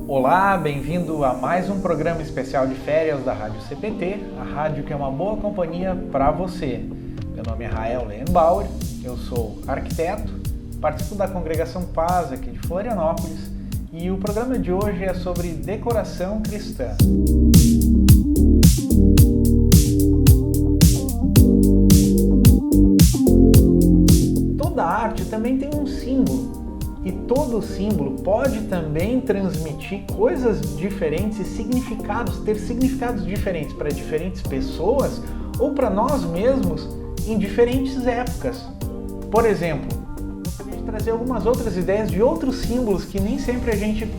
Olá, bem-vindo a mais um programa especial de férias da Rádio CPT, a rádio que é uma boa companhia para você. Meu nome é Rael Lehenbauer, eu sou arquiteto, participo da Congregação Paz aqui de Florianópolis e o programa de hoje é sobre decoração cristã. Toda arte também tem um símbolo. E todo símbolo pode também transmitir coisas diferentes e significados, ter significados diferentes para diferentes pessoas ou para nós mesmos em diferentes épocas. Por exemplo, gostaria de trazer algumas outras ideias de outros símbolos que nem sempre a gente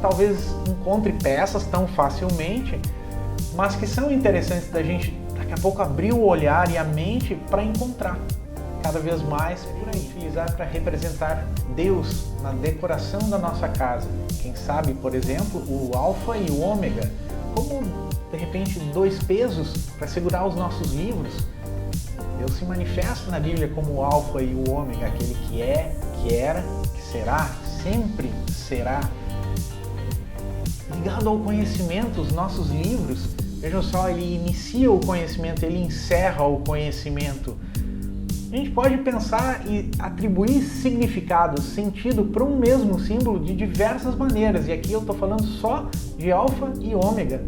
talvez encontre peças tão facilmente, mas que são interessantes da gente daqui a pouco abrir o olhar e a mente para encontrar cada vez mais por aí, utilizar para representar Deus na decoração da nossa casa. Quem sabe, por exemplo, o alfa e o ômega, como de repente dois pesos para segurar os nossos livros. Deus se manifesta na Bíblia como o alfa e o ômega, aquele que é, que era, que será, sempre será. Ligado ao conhecimento, os nossos livros, vejam só, ele inicia o conhecimento, ele encerra o conhecimento. A gente pode pensar e atribuir significado, sentido para um mesmo símbolo de diversas maneiras. E aqui eu estou falando só de alfa e ômega,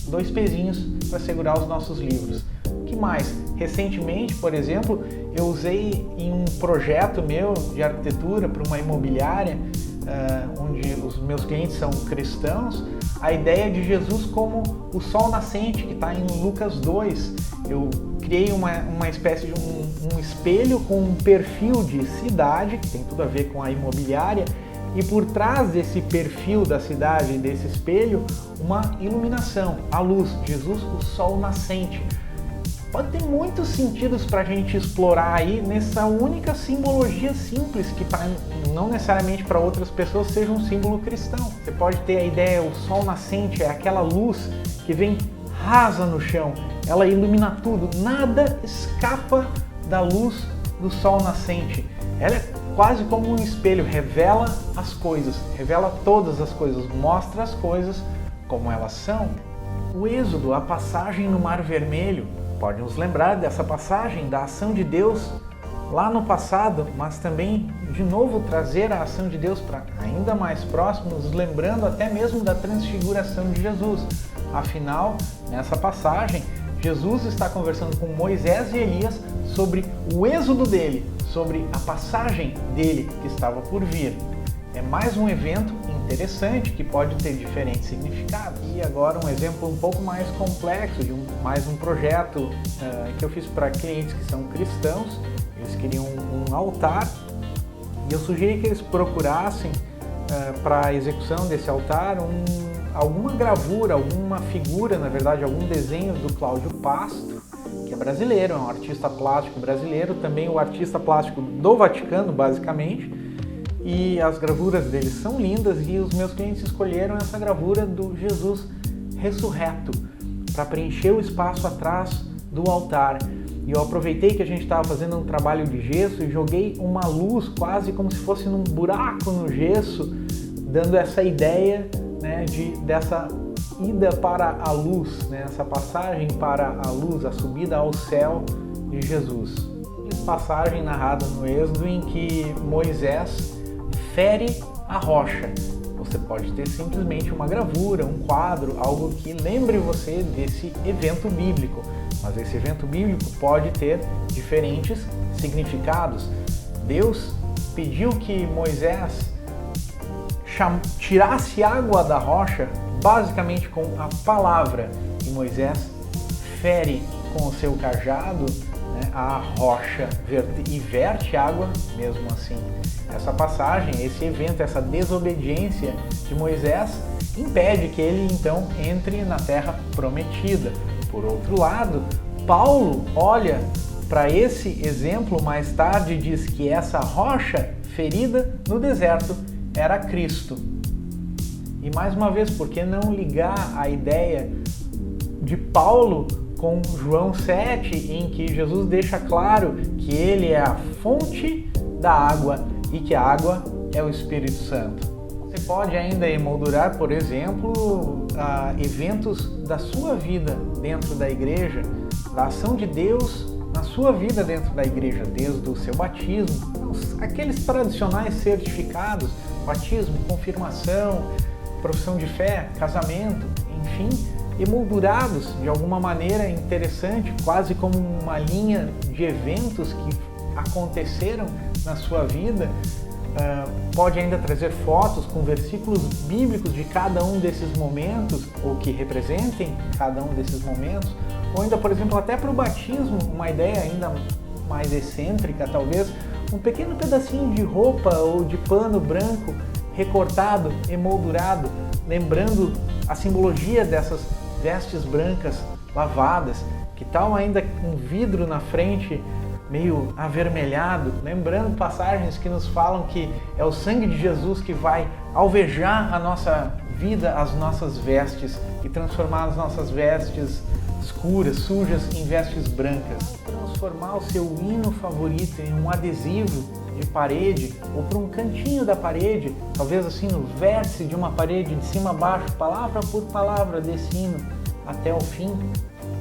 dois pezinhos para segurar os nossos livros. O que mais? Recentemente, por exemplo, eu usei em um projeto meu de arquitetura para uma imobiliária, onde os meus clientes são cristãos, a ideia de Jesus como o sol nascente, que está em Lucas 2. Eu criei uma espécie de um espelho com um perfil de cidade, que tem tudo a ver com a imobiliária, e por trás desse perfil da cidade, desse espelho, uma iluminação, a luz, Jesus, o sol nascente. Pode ter muitos sentidos para a gente explorar aí nessa única simbologia simples, que não necessariamente para outras pessoas seja um símbolo cristão. Você pode ter a ideia, o sol nascente é aquela luz que vem rasa no chão, ela ilumina tudo, nada escapa da luz do sol nascente. Ela é quase como um espelho, revela as coisas, revela todas as coisas, mostra as coisas como elas são. O Êxodo, a passagem no Mar Vermelho, pode nos lembrar dessa passagem, da ação de Deus lá no passado, mas também, de novo, trazer a ação de Deus para ainda mais próximo, nos lembrando até mesmo da transfiguração de Jesus. Afinal, nessa passagem, Jesus está conversando com Moisés e Elias sobre o êxodo dele, sobre a passagem dele que estava por vir. É mais um evento interessante que pode ter diferentes significados. E agora um exemplo um pouco mais complexo, de mais um projeto que eu fiz para clientes que são cristãos. Eles queriam um altar e eu sugeri que eles procurassem para a execução desse altar alguma gravura, alguma figura, na verdade, algum desenho do Cláudio Pasto, que é brasileiro, é um artista plástico brasileiro, também o artista plástico do Vaticano, basicamente. E as gravuras deles são lindas e os meus clientes escolheram essa gravura do Jesus ressurreto para preencher o espaço atrás do altar. E eu aproveitei que a gente estava fazendo um trabalho de gesso e joguei uma luz quase como se fosse num buraco no gesso, dando essa ideia, né, dessa ida para a luz, né, essa passagem para a luz, a subida ao céu de Jesus. Passagem narrada no Êxodo em que Moisés fere a rocha. Você pode ter simplesmente uma gravura, um quadro, algo que lembre você desse evento bíblico. Mas esse evento bíblico pode ter diferentes significados. Deus pediu que Moisés tirasse água da rocha, basicamente com a palavra. E Moisés fere com o seu cajado, né, a rocha e verte água mesmo assim. Essa passagem, esse evento, essa desobediência de Moisés impede que ele então entre na terra prometida. Por outro lado, Paulo olha para esse exemplo mais tarde e diz que essa rocha ferida no deserto era Cristo. E mais uma vez, por que não ligar a ideia de Paulo com João 7, em que Jesus deixa claro que ele é a fonte da água e que a água é o Espírito Santo? Você pode ainda emoldurar, por exemplo, eventos da sua vida dentro da igreja, da ação de Deus na sua vida dentro da igreja, desde o seu batismo, aqueles tradicionais certificados, batismo, confirmação, profissão de fé, casamento, enfim, emoldurados de alguma maneira interessante, quase como uma linha de eventos que aconteceram na sua vida. Pode ainda trazer fotos com versículos bíblicos de cada um desses momentos, ou que representem cada um desses momentos, ou ainda, por exemplo, até para o batismo, uma ideia ainda mais excêntrica, talvez, um pequeno pedacinho de roupa ou de pano branco recortado, emoldurado, lembrando a simbologia dessas vestes brancas lavadas, que tal ainda com vidro na frente, meio avermelhado, lembrando passagens que nos falam que é o sangue de Jesus que vai alvejar a nossa vida, as nossas vestes, e transformar as nossas vestes escuras, sujas, em vestes brancas. Transformar o seu hino favorito em um adesivo de parede, ou para um cantinho da parede, talvez assim no vértice de uma parede, de cima a baixo, palavra por palavra desse hino, até o fim.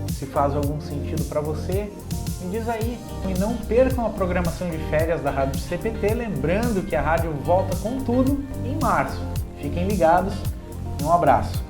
Se faz algum sentido para você, me diz aí. E não percam a programação de férias da Rádio CPT, lembrando que a rádio volta com tudo em março. Fiquem ligados, um abraço.